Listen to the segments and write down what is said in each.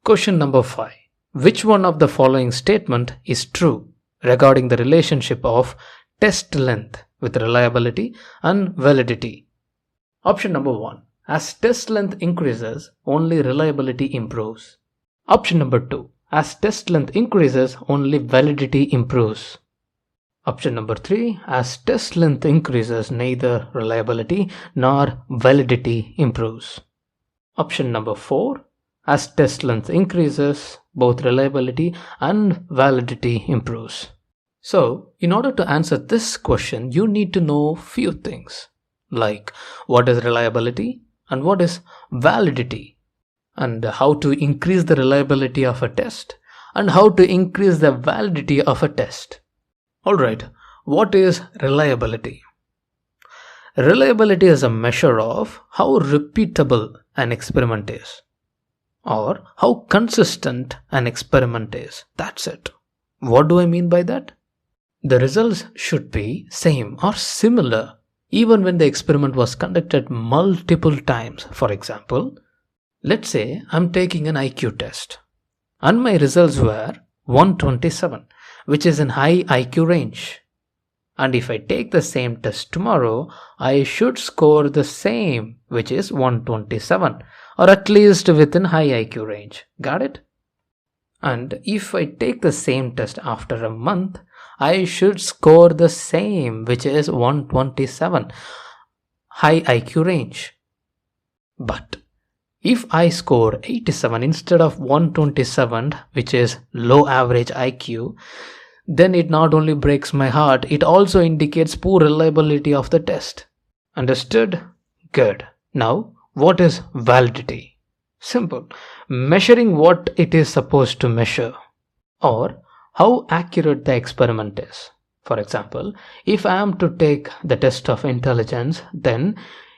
Question number 5. Which one of the following statement is true regarding the relationship of test length with reliability and validity? Option number 1. As test length increases, only reliability improves. Option number 2. As test length increases, only validity improves. Option number 3. As test length increases, neither reliability nor validity improves. Option number 4. As test length increases, both reliability and validity improves. So, in order to answer this question, you need to know few things, like what is reliability and what is validity, and how to increase the reliability of a test and how to increase the validity of a test. Alright, what is reliability? Reliability is a measure of how repeatable an experiment is, or how consistent an experiment is. That's it. What do I mean by that? The results should be same or similar even when the experiment was conducted multiple times. For example, let's say I'm taking an IQ test and my results were 127, which is in high IQ range. And if I take the same test tomorrow, I should score the same, which is 127, or at least within high IQ range. Got it? And if I take the same test after a month, I should score the same, which is 127, high IQ range. But if I score 87 instead of 127, which is low average IQ, then it not only breaks my heart, it also indicates poor reliability of the test. Understood? Good. Now, what is validity? Simple. Measuring what it is supposed to measure, or how accurate the experiment is. For example, if I am to take the test of intelligence, then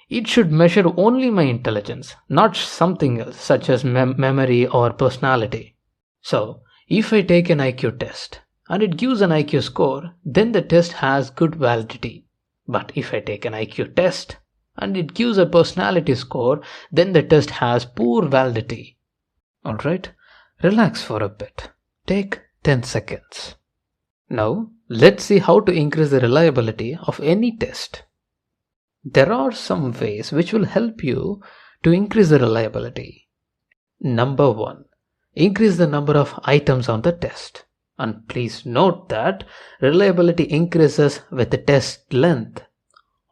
it should measure only my intelligence, not something else such as memory or personality. So, if I take an IQ test and it gives an IQ score, then the test has good validity. But if I take an IQ test and it gives a personality score, then the test has poor validity. Alright, relax for a bit. Take 10 seconds. Now, let's see how to increase the reliability of any test. There are some ways which will help you to increase the reliability. Number 1. Increase the number of items on the test. And please note that reliability increases with the test length.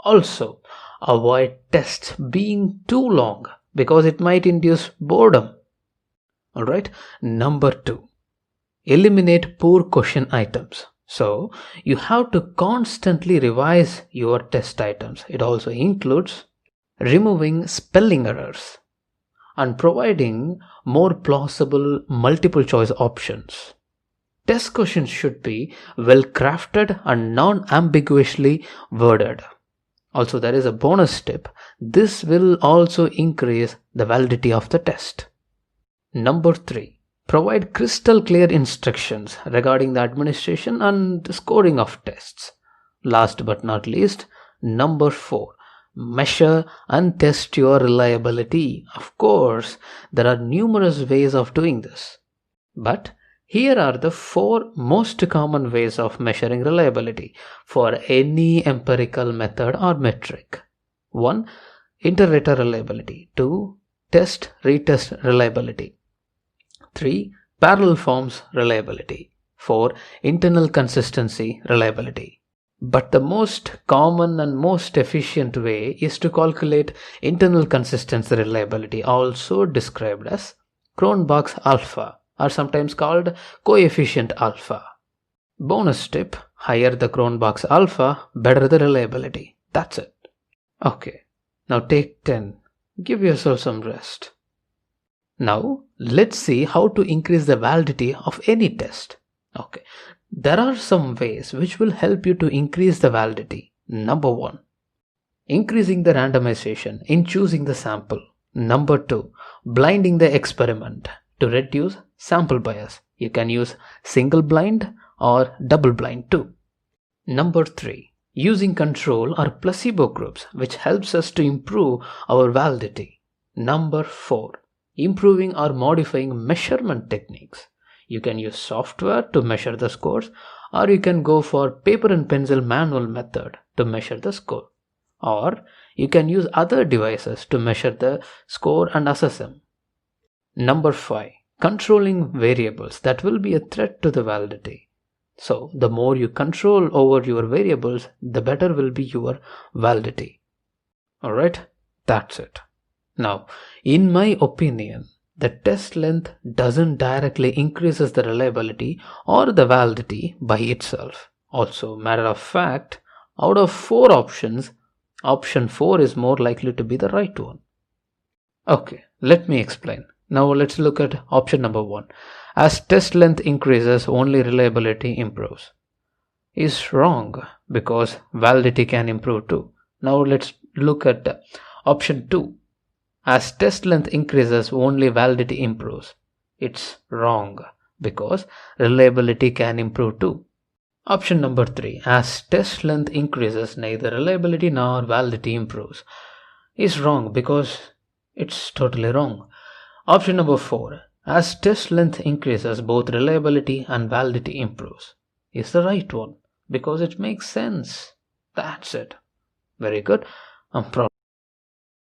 Also, avoid tests being too long because it might induce boredom. Alright, number 2. Eliminate poor question items. So, you have to constantly revise your test items. It also includes removing spelling errors and providing more plausible multiple choice options. Test questions should be well crafted and non-ambiguously worded. Also, there is a bonus tip. This will also increase the validity of the test. Number 3. Provide crystal clear instructions regarding the administration and scoring of tests. Last but not least, number 4. Measure and test your reliability. Of course, there are numerous ways of doing this. But here are the 4 most common ways of measuring reliability for any empirical method or metric. 1. Iterator reliability. 2. Test-retest reliability. 3. Parallel forms reliability. 4. Internal consistency reliability. But the most common and most efficient way is to calculate internal consistency reliability, also described as Cronbach's alpha, or sometimes called coefficient alpha. Bonus tip: higher the Cronbach's alpha, better the reliability. That's it. Okay, now take 10. Give yourself some rest. Now, let's see how to increase the validity of any test. Okay, there are some ways which will help you to increase the validity. Number 1. Increasing the randomization in choosing the sample. Number 2. Blinding the experiment to reduce sample bias. You can use single blind or double blind too. Number 3. Using control or placebo groups, which helps us to improve our validity. Number 4. improving or modifying measurement techniques. You can use software to measure the scores, or you can go for paper and pencil manual method to measure the score, or you can use other devices to measure the score and assess them. Number 5. Controlling variables that will be a threat to the validity. So the more you control over your variables, the better will be your validity. Alright, that's it. Now, in my opinion, the test length doesn't directly increases the reliability or the validity by itself. Also, matter of fact, out of 4 options, option 4 is more likely to be the right one. Okay, let me explain. Now let's look at option number 1. As test length increases, only reliability improves. Is wrong, because validity can improve too. Now let's look at option 2. As test length increases, only validity improves. It's wrong, because reliability can improve too. Option number 3. As test length increases, neither reliability nor validity improves. Is wrong, because it's totally wrong. Option number 4. As test length increases, both reliability and validity improves. Is the right one, because it makes sense. That's it. Very good. I'm proud.